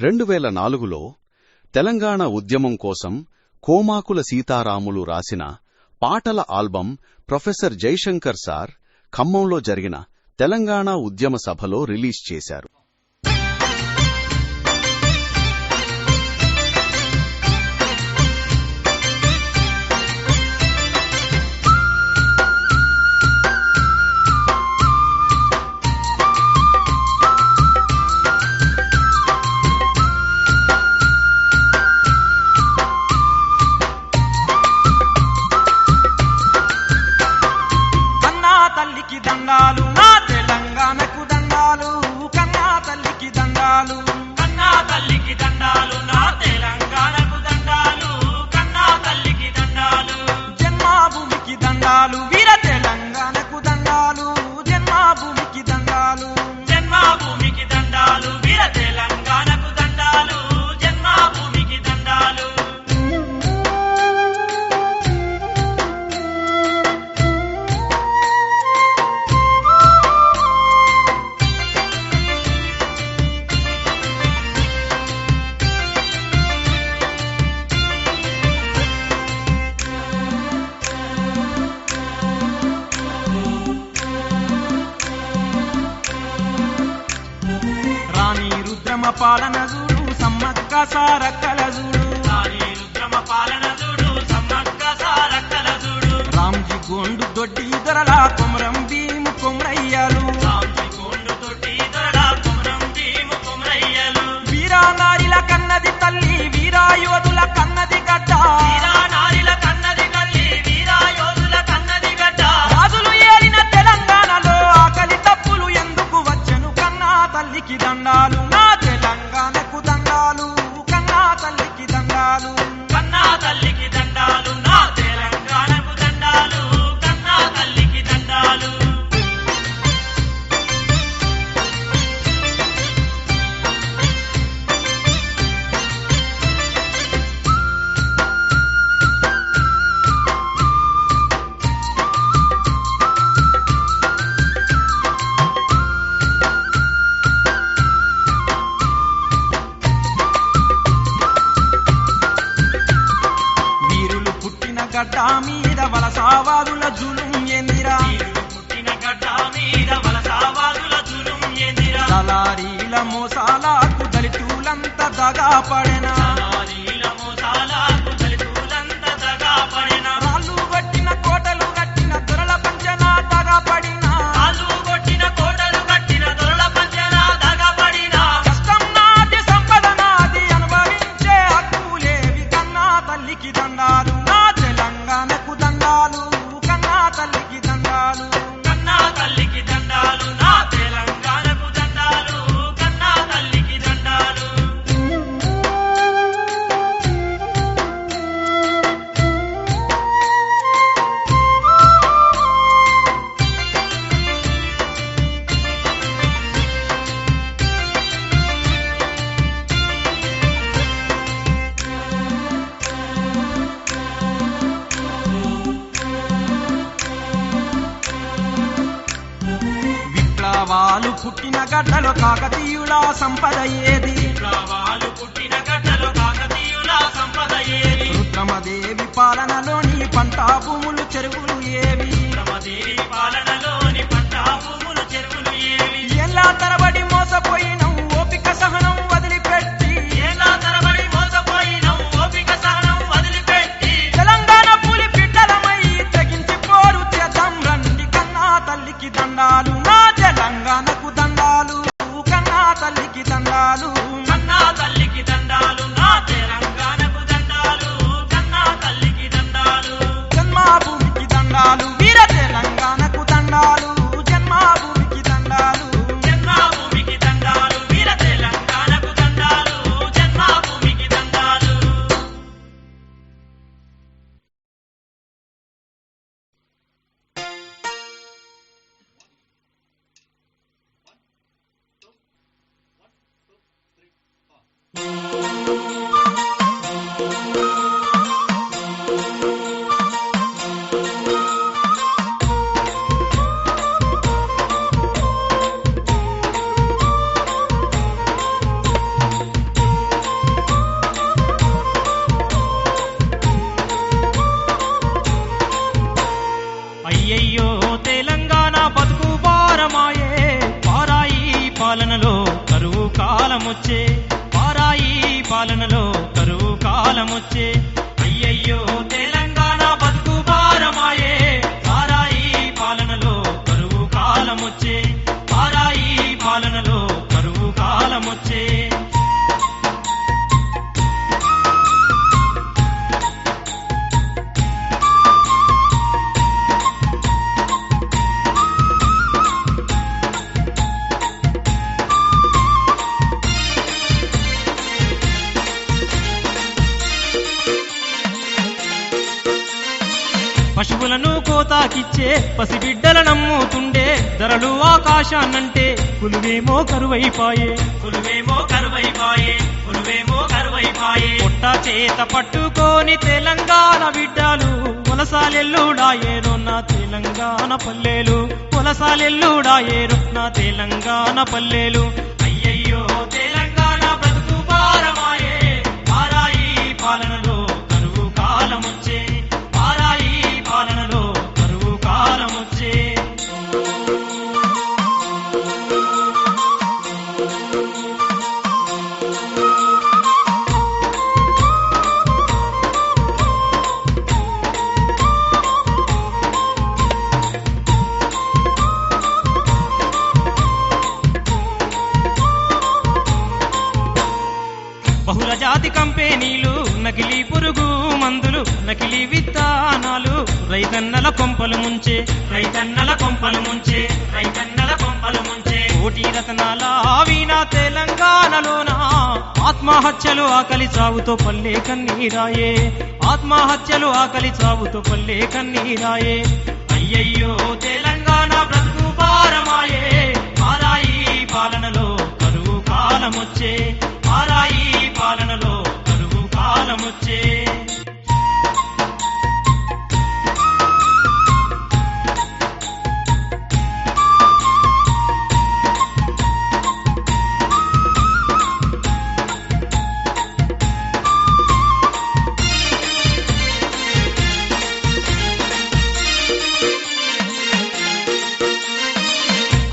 2004లో తెలంగాణ ఉద్యమం కోసం కోమాకుల సీతారాములు రాసిన పాటల ఆల్బం ప్రొఫెసర్ జయశంకర్ సార్ ఖమ్మంలో జరిగిన తెలంగాణ ఉద్యమ సభలో రిలీజ్ చేశారు. దండాలు నా తెలంగాణకు దండాలు, కన్నా తల్లికి దండాలు, కన్నా తల్లికి దండాలు, నా తెలంగాణకు దండాలు, కన్నా తల్లికి దండాలు, జన్మభూమికి దండాలు, వీర తెలంగాణకు దండాలు, జన్మభూమికి దండాలు, జన్మభూమికి దండాలు, వీర తెలంగాణకు దండాలు, జన్మభూమికి దండాలు. రుద్రమ పాలన చూడు సమ్మక్క సారక్కల చూడు, రాణి రుద్రమ పాలన చూడు సమ్మక్క సారక్కల చూడు, రామ్జీ గోండు దొడ్డి దొరల కొమరం భీము కొమరయ్యలు, రామ్జీ గోండు దొడ్డి దొరల కొమరం భీము కొమరయ్యలు, వీరా నారిల కన్నది తల్లి, వీరా యోధుల కన్నది గడ్డ, వీరా నారిల కన్నది తల్లి, వీరా యోధుల కన్నది గడ్డ, రాజులు ఏలిన తెలంగాణలో ఆకలి తప్పులు ఎందుకు వచ్చెను, కన్నా తల్లికి దండాలు నా తెలంగాణకు దండాలు, కన్నా తల్లికి దండాలు, కన్నా తల్లికి దండాలు, నా తెలంగాణకు దండాలు, కన్నా తల్లికి దండాలు. గడ్డ మీద వలసావాదుల జులుం ఏందిరా, పుట్టిన గడ్డ మీద వలసావాదుల జులుం ఏందిరా, దళారీల మోసాలకు దళితులంతా దగా పడెనా, దళారీల మోసాలకు దళితులంతా దగా పడెనా, రాళ్ళు కట్టిన కోటలు కట్టిన దొరల పంచన దగా పడినా, రాళ్ళు కొట్టిన కోటలు కట్టిన దొరల పంచన దగా పడినా, కష్టం నాది సంపద నాది అనుభవించే హక్కులేవి, కన్నా తల్లికి దండాలు నా తెలంగాణకు దండాలు, కన్నా తల్లికి దండాలు, కన్నా తల్లికి దండాలు, నా తెలంగాణకు దండాలు, కన్నా తల్లికి దండాలు. విప్లవాలు పుట్టిన గడ్డలో కాకతీయుల సంపద ఏది, విప్లవాలు పుట్టిన గడ్డలో కాకతీయుల సంపద ఏది, రుద్రమదేవి పాలనలోని పంట భూములు చెరువులు ఏవి, రుద్రమదేవి పాలనలోని పంట భూములు చెరువులు ఏవి, ఎలా తరబడి మోసపోయినం ఓపిక సహనం వదిలిపెట్టి, ఏళ్ళ తరబడి మోసపోయినం ఓపిక సహనం వదిలిపెట్టి, తెలంగాణ పులి బిడ్డలమై తెగించి పోరు చేద్దాం రండి, కన్నా తల్లికి దండాలు నా తెలంగాణకు దండాలు, కన్నా తల్లికి దండాలు, కన్నా తల్లికి దండాలు, నా తెలంగాణకు దండాలు, కన్నా తల్లికి దండాలు, జన్మభూమికి దండాలు. కాలమొచ్చే పారాయి పాలనలో కరువు కాలమొచ్చే అయ్యయ్యో తెలంగాణ బతుకు భారమాయే పారాయి పాలనలో కరువు కాలమొచ్చే పారాయి పాలనలో కరువు కాలమొచ్చే పశువులను కోతాకిచ్చే పసిబిడ్డల నమ్ముతుండే ధరలు ఆకాశాన్నంటే పులువేమో కరువైపాయే పులువేమో కరువైపాయే పులువేమో కరువైపాయే పొట్ట చేత పట్టుకొని తెలంగాణ బిడ్డలు వలసాలెల్లుడాయేరో నా తెలంగాణ పల్లెలు వలసాలెల్లుడాయేరో నా తెలంగాణ పల్లెలు అయ్యయ్యో తెలంగాణ బ్రతుకు భారమాయే పారాయి పాలనలో కరువు కాలమొచ్చే పారాయి పాలనలో కరువు కాలమొచ్చే బహుళజాతి కంపెనీలు నకిలీ పురుగు మందులు నకిలీ విత్తనాలు రైతన్నల కొంపలు ముంచే రైతన్నల కొంపలు ముంచే రైతన్నల కొంపలు ముంచే కోటి రతనాల ఆవిన తెలంగాణలోన ఆత్మహత్యలు ఆకలి చావుతో పల్లె కన్నీరాయే ఆత్మహత్యలు ఆకలి చావుతో పల్లె కన్నీరాయే అయ్యయ్యో తెలంగాణ బ్రతుకు భారమాయే పారాయి పాలనలో కరువు కాలమొచ్చే పారాయి పాలనలో కరువు కాలమొచ్చే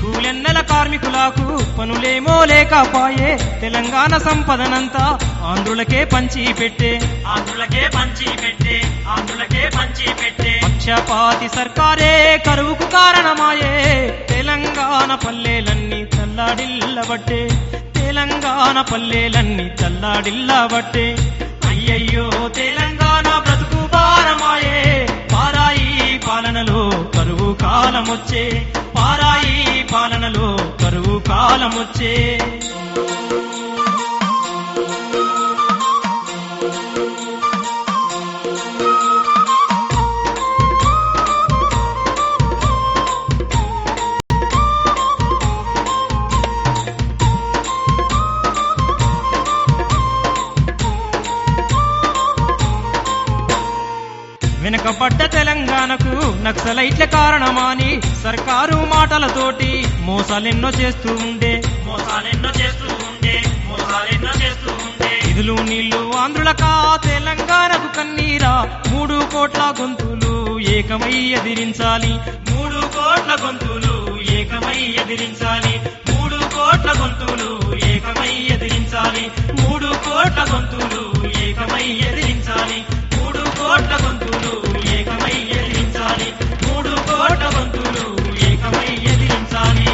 కూలెన్నెల కార్మికులకు పనులేమో లేకపాయే తెలంగాణ సంపదనంతా ఆంధ్రులకే పంచి పెట్టే ఆంధ్రులకే పంచి పెట్టే ఆంధ్రులకే పంచి పెట్టే పక్షపాతి సర్కారే కరువుకు కారణమాయే తెలంగాణ పల్లెలన్నీ తల్లాడిల్లబట్టే తెలంగాణ పల్లెలన్నీ తల్లాడిల్లబట్టే అయ్యయ్యో తెలంగాణ బ్రతుకు భారమాయే పారాయి పాలనలో కరువు కాలమొచ్చే పారాయి పాలనలో కరువు కాలమొచ్చే వెనకబడ్డ తెలంగాణకు నక్సలైట్ల కారణమాని సర్కారు మాటలతోటి మోసాలెన్నో చేస్తూ ఉండే మోసాలెన్నో చేస్తూ ఉండే మోసాలెన్నో చేస్తూ ఉండే నిధులు నీళ్లు ఆంధ్రులకా తెలంగాణకు కన్నీరా 3 కోట్ల గొంతులు ఏకమై ఎదిరించాలి 3 కోట్ల గొంతులు ఏకమై ఎదిరించాలి 3 కోట్ల గొంతులు ఏకమై ఎదిరించాలి 3 కోట్ల గొంతులు ఏకమై ఎదిరించాలి 3 కోట్ల గొంతులు ఏకమై ఎదిరించాలి 3 కోట్ల గొంతులు ఏకమై ఎదిరించాలి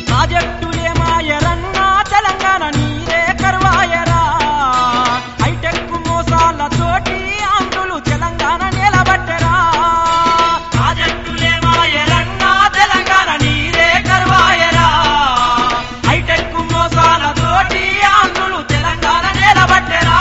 ప్రాజెక్టులే మాయరన్నా తెలంగాణ నీరే కరువాయరా హైటెక్ మోసాలతోటి ఆంధ్రులు తెలంగాణ నిలబట్టరా ప్రాజెక్టులే మాయరన్నా తెలంగాణ నీరే కరువాయరా హైటెక్ మోసాలతోటి ఆంధ్రులు తెలంగాణ నిలబట్టరా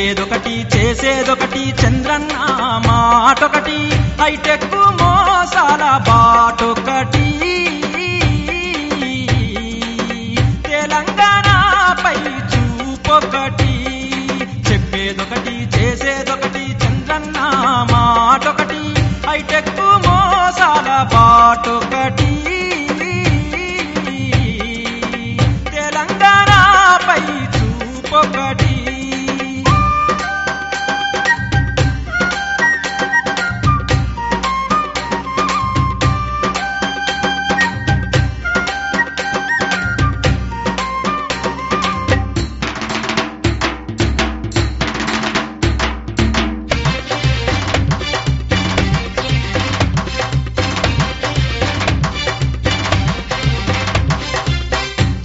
చెప్పేదొకటి చేసేదొకటి చంద్రన్న మాటొకటి హైటెక్ మోసాల బాటొకటి తెలంగాణపై చూపొకటి చెప్పేదొకటి చేసేదొకటి చంద్రన్న మాటొకటి హైటెక్ మోసాల బాటొకటి తెలంగాణపై చూపొకటి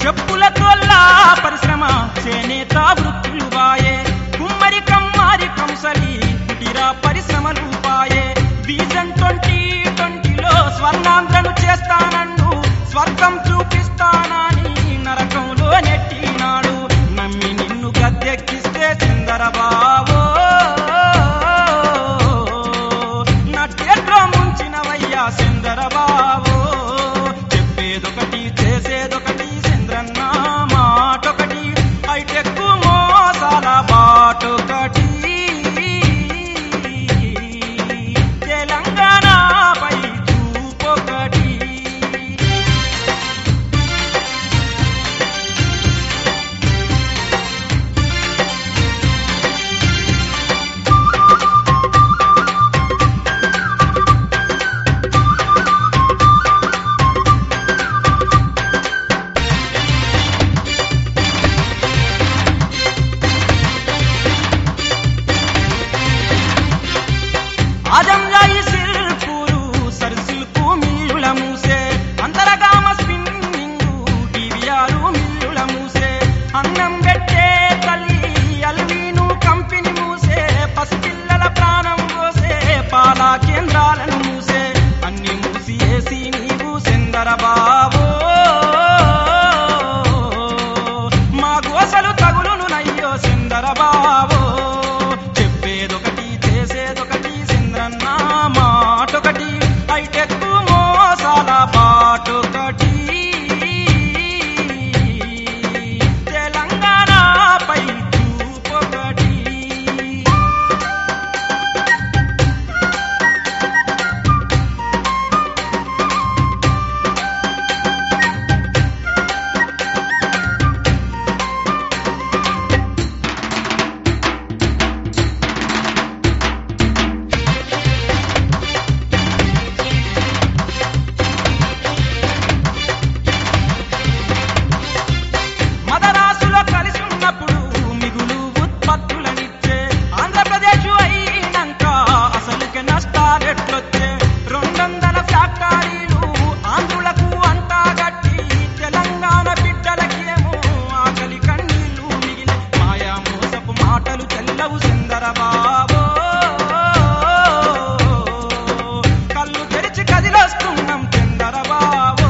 చెప్పులతోల్లా పరిశ్రమ చేనేత వృత్తులు వాయే కుమ్మరి కమ్మారి కంసలి కుటీర పరిశ్రమలు పాయే విజన్ 2020లో స్వర్ణాంధ్రను చేస్తానన్ను స్వర్గం చూపిస్తానని నరకంలో నెట్టినాడు నమ్మి నిన్ను గద్దెక్కిస్తే సిందరబావో నట్టేట్లో ముంచినవయ్యా సిందరబావో చెప్పేదొకటి చేసేదొకటి చంద్రన్న మాటొకటి హైటెక్ మోసాల బాటొకటి తెలంగాణపై చూపొకటి ఆజంజాయి సిల్పూరు సరిసిల్పు మిల్లుల మూసే అంతరగామ స్పిన్నింగు టీవీఆరు మిల్లుల మూసే అన్నం పెట్టే తల్లి అల్వీను కంపెనీ మూసే పసిపిల్లల ప్రాణం పోసే పాలా కేంద్రాలను మూసే అన్ని మూసి వేసి నీవు సిందరబావో మా గోసలు తగులును నయ్యో సిందరబావో చెప్పేదొకటి చేసేదొకటి చంద్రన్న మాటొకటి హైటెక్ మోసాల బాటొకటి తెలంగాణపై చూపొకటి మదరాసులో కలిసి ఉన్నప్పుడు మిగులు ఉత్పత్తులనిచ్చే ఆంధ్రప్రదేశ్ అయినాక అసలుకే నష్టాలెట్లొచ్చే 200 ఫ్యాక్టరీలు ఆంధ్రులకు అంటాగట్టి తెలంగాణ బిడ్డలకేమో ఆకలి కన్నీళ్లు మిగిలే మాయా మోసపు మాటలు చెల్లవు సిందరబావో కళ్ళు తెరిచి కదిలొస్తున్నాం చందరబావో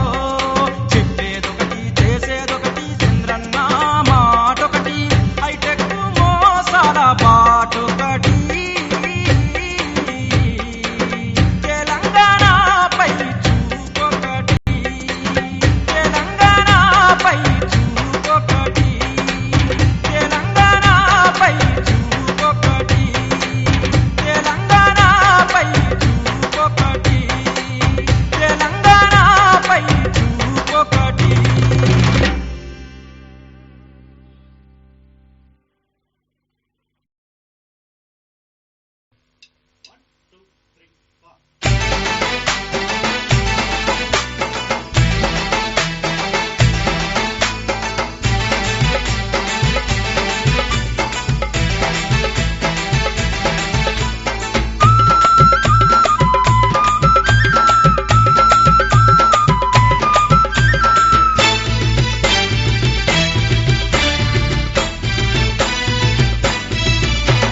చెప్పేదొకటి చేసేదొకటి చంద్రన్న మాటొకటి హైటెక్ మోసాల బాటొకటి తెలంగాణపై చూపొకటి తెలంగాణపై చూపొకటి తెలంగాణపై చూపొకటి తెలంగాణపై చూపొకటి తెలంగాణపై చూపొకటి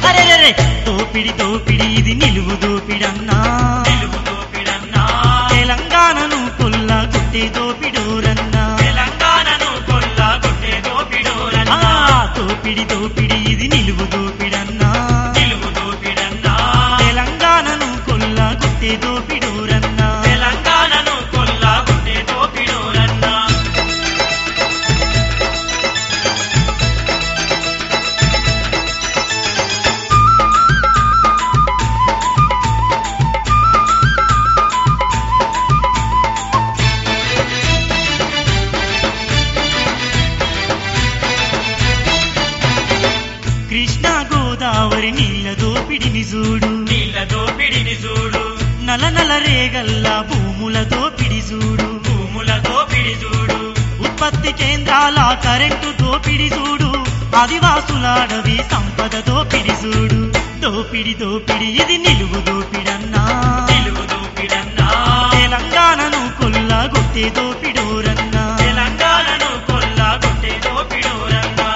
అరెరెరె దోపిడి దోపిడి ఇది నిలువు దోపిడన్నా తెలంగాణను కొల్లగొట్టే దోపిడోరన్నా తెలంగాణను కొల్లగొట్టే దోపిడోరన్నా దోపిడి దోపిడి ఇది నిలువు దోపిడన్నా కృష్ణా గోదావరి నీళ్ళ దోపిడిని చూడు నీళ్ళ దోపిడిని చూడు నల నల రేగల్లా భూముల దోపిడి చూడు భూముల దోపిడి చూడు ఉత్పత్తి కేంద్రాల కరెంటు దోపిడి చూడు ఆదివాసుల అడవి సంపద దోపిడి చూడు దోపిడి దోపిడి ఇది నిలువు దోపిడన్నా నిలువు దోపిడన్నా తెలంగాణను కొల్లగొట్టే దోపిడోరన్నా తెలంగాణను కొల్లగొట్టే దోపిడోరన్నా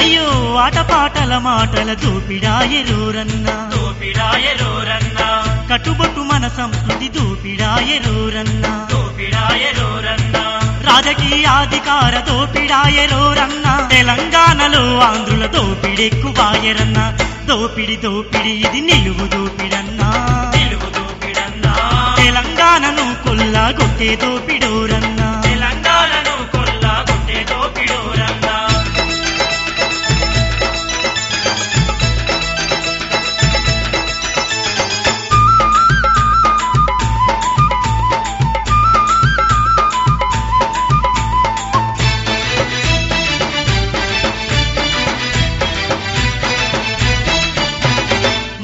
అయ్యో ఆటపాటల మాటల దోపిడాయరోరన్నా దోపిడాయరోరన్నా కట్టుబొట్టు మన సంస్కృతి దోపిడాయరోరన్నా దోపిడాయరోరన్నా రాజకీయాధికార దోపిడాయరోరన్నా తెలంగాణలో ఆంధ్రుల దోపిడెక్కువాయరన్నా దోపిడి దోపిడి ఇది నిలువు దోపిడన్నా నిలువు దోపిడన్నా తెలంగాణను కొల్లగొట్టే దోపిడోరన్నా తెలంగాణను కొల్లగొట్టే దోపిడోరన్నా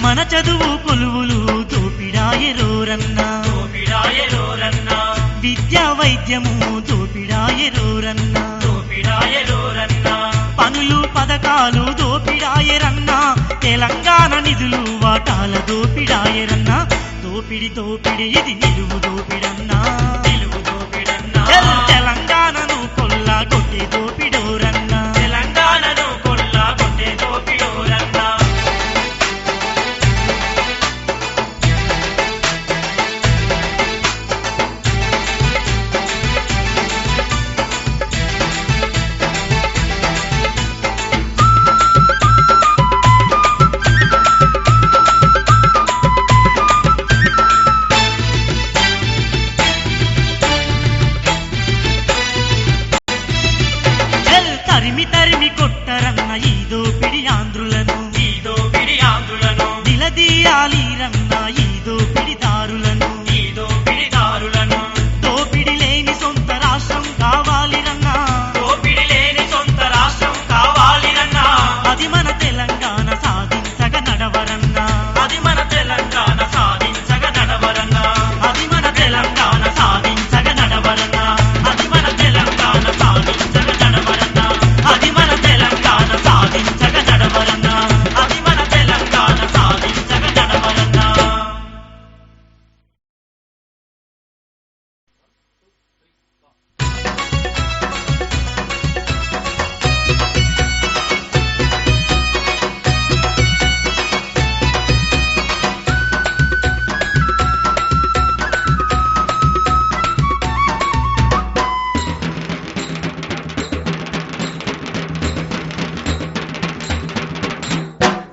మన చదువు కొలువులు దోపిడాయరోరన్నా దోపిడాయరోరన్నా విద్యా వైద్యము దోపిడాయరోరన్నా దోపిడాయరోరన్నా పనులు పథకాలు దోపిడాయరన్నా తెలంగాణ నిధులు వాటాల దోపిడాయరన్నా దోపిడి దోపిడి ఇది నిలువు దోపిడన్నా నిలువు దోపిడన్నా తెలంగాణను కొల్లగొట్టే దోపిడోరన్నా తెలంగాణను కొల్లగొట్టే దోపిడోరన్నా తరిమి తరిమి కొట్టరన్న ఈ దోపిడి ఆంధ్రులను ఈ దోపిడి ఆంధ్రులను నిలదీయాలిరన్న ఈ దోపిడిదారులను ఈ దోపిడిదారులను దోపిడి లేని సొంత రాష్ట్రం కావాలిరన్నా దోపిడి లేని సొంత రాష్ట్రం కావాలిరన్నా అది మన తెలంగాణ సాధించగ నడవరన్నా అది మన తెలంగాణ సాధించగ నడవరన్నా అది మన తెలంగాణ సాధించగ నడవరన్నా అది మన తెలంగాణ సాధించగ నడవరన్నా అది మన తెలంగాణ సాధించగ నడవరన్నా అది మన తెలంగాణ సాధించగ నడవరన్నా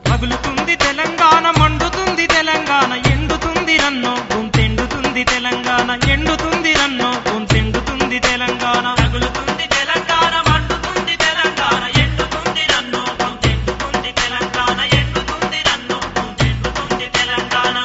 పగులుతుంది తెలంగాణ మండుతుంది తెలంగాణ ఎండుతుంది రన్నో గొంతెండుతుంది తెలంగాణ ఎండుతుంది రన్నో గొంతెండుతుంది తెలంగాణ తగులుతుంది తెలంగాణ మండుతుంది తెలంగాణ ఎండుతుంది రన్నో గొంతెండుతుంది తెలంగాణ ఎండుతుంది రన్నో గొంతెండుతుంది తెలంగాణ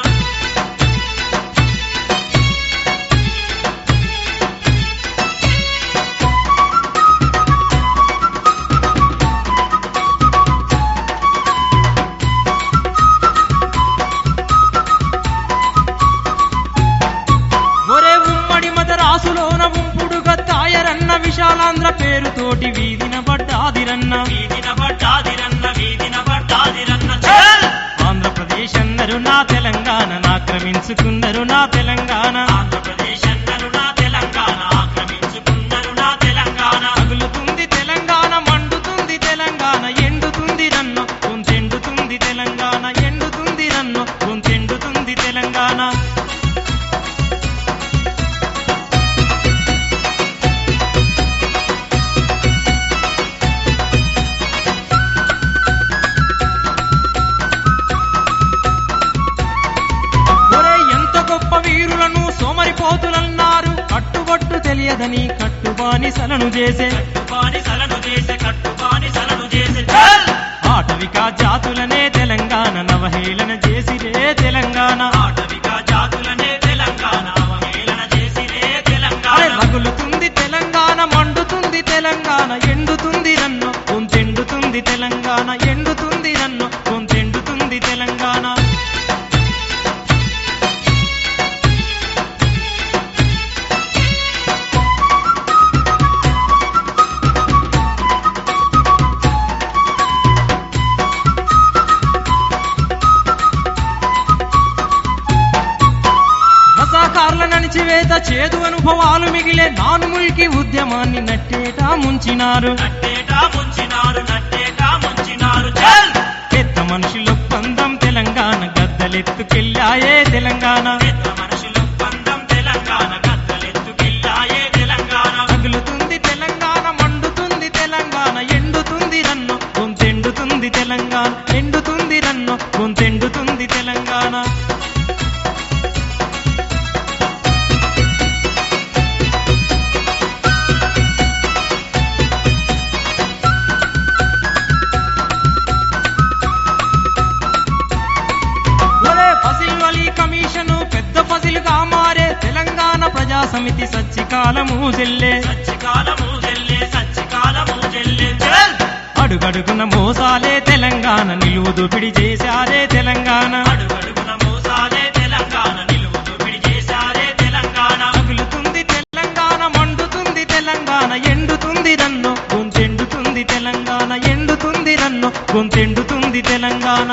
ఒరే ఉమ్మడి మదరాసులోన ఉంపుడుగా తాయరన్న విశాలాంధ్ర పేరుతోటి వీధిన పడ్డాదిరన్న వీధిన పడ్డాదిరన్న వీధిన పడ్డాదిరన్న ఆంధ్రప్రదేశ్ అన్నరు నా తెలంగాణను ఆక్రమించుకున్నారు నా తెలంగాణ ఆంధ్రప్రదేశ్ అన్నరు నా తెలంగాణ ఆక్రమించుకున్నారు నా తెలంగాణ పగులుతుంది తెలంగాణ మండుతుంది తెలంగాణ ఎండుతుంది రన్నో గొంతెండుతుంది తెలంగాణ ఎండుతుంది రన్నో గొంతెండుతుంది తెలంగాణ ఒరే ఎంత తెలియదని కట్టుబానిసలను చేసే కట్టుబానిసలను చేసే ఆటవిక జాతులనే తెలంగాణ నవహేళన చేసిరే తెలంగాణ ఆటవిక జాతులనే తెలంగాణ అవహేళన చేసిరే తెలంగాణ అరే రగులుతుంది తెలంగాణ మండుతుంది తెలంగాణ ఎండుతుంది నన్ను గొంతెండుతుంది తెలంగాణ ఎండుతుంది నన్ను గొంతెండుతుంది తెలంగాణ రసాకార్ల నడిచివేత చేదు అనుభవాలు మిగిలే నానుముల్కి ఉద్యమాన్ని నట్టేటా ముంచినారు చల్ పెద్ద మనుషుల ఒప్పందం తెలంగాణ గద్దలెత్తుకెళ్ళాయే తెలంగాణ పెద్ద మనుషుల ఒప్పందం తెలంగాణ గద్దలెత్తుకెళ్ళాయే తెలంగాణ రగులుతుంది తెలంగాణ మండుతుంది తెలంగాణ ఎండుతుంది రన్ను గొంతెండుతుంది తెలంగాణ ఎండుతుంది రన్ను గొంతెండుతుంది తెలంగాణ ఒరే ఫసిల్ అలీ కమిషను పెద్ద ఫసిల్గా మారే తెలంగాణ ప్రజా సమితి సచ్చికాలము చెల్లే సచ్చికాలము జల్లే చల్ అడుగడుగున మోసాలే తెలంగాణ నిలువు దోపిడి చేశారే తెలంగాణ అడుగడుగున మోసాలే తెలంగాణ నిలువు దోపిడి చేశారే తెలంగాణ రగులుతుంది తెలంగాణ మండుతుంది తెలంగాణ ఎండుతుంది రన్ను గొంతెండుతుంది తెలంగాణ ఎండుతుంది రన్ను గొంతెండుతుంది తెలంగాణ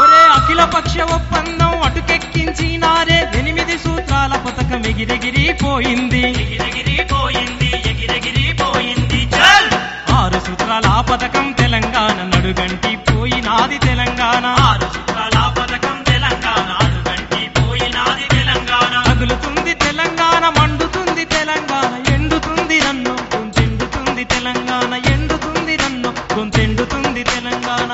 ఒరే అఖిలపక్ష ఒప్పందం అటుకెక్కించినారే 8 సూత్రాల పథకం ఎగిరెగిరిపోయింది ఎగిరెగిరిపోయింది చల్ 6 సూత్రాల పథకం తెలంగాణ నడుగంటి పోయినాది తెలంగాణ 6 సూత్రాల పథకం తెలంగాణ అడుగంటి పోయినాది తెలంగాణ రగులుతుంది తెలంగాణ మండుతుంది తెలంగాణ ఎండుతుంది రన్ను గొంతెండుతుంది తెలంగాణ ఎండుతుంది రన్ను గొంతెండుతుంది తెలంగాణ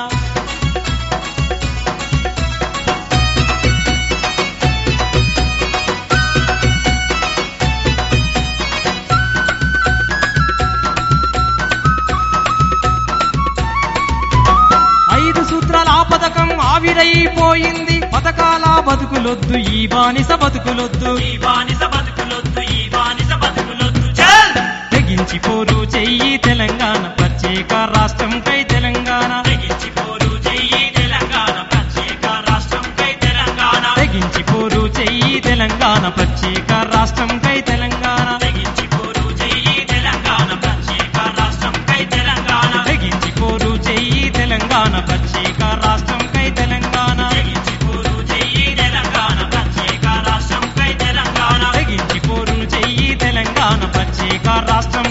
ఐదు సూత్రాల పథకం ఆవిరైపోయింది పథకాల బతుకులొద్దు ఈ బానిస బతుకులొద్దు ఈ బానిస బతుకులొద్దు చల్ తెగించిపోరు చెయ్యి తెలంగాణ ప్రత్యేక రాష్ట్రంపై తెలంగాణ తెగించిపోరు చెయ్యి తెలంగాణ ప్రత్యేక రాష్ట్రంపై తెలంగాణ తెగించిపోరు చెయ్యి తెలంగాణ ప్రత్యేక రాష్ట్రంపై తెలంగాణ తెగించిపోరు చెయ్యి తెలంగాణ ప్రత్యేక రాష్ట్రంపై తెలంగాణ తెగించిపోరు చెయ్యి తెలంగాణ ప్రత్యేక రాష్ట్రంపై తెలంగాణ తెగించిపోరు చెయ్యి తెలంగాణ ప్రత్యేక రాష్ట్రంపై తెలంగాణ తెగించిపోరు చెయ్యి తెలంగాణ ప్రత్యేక రాష్ట్రం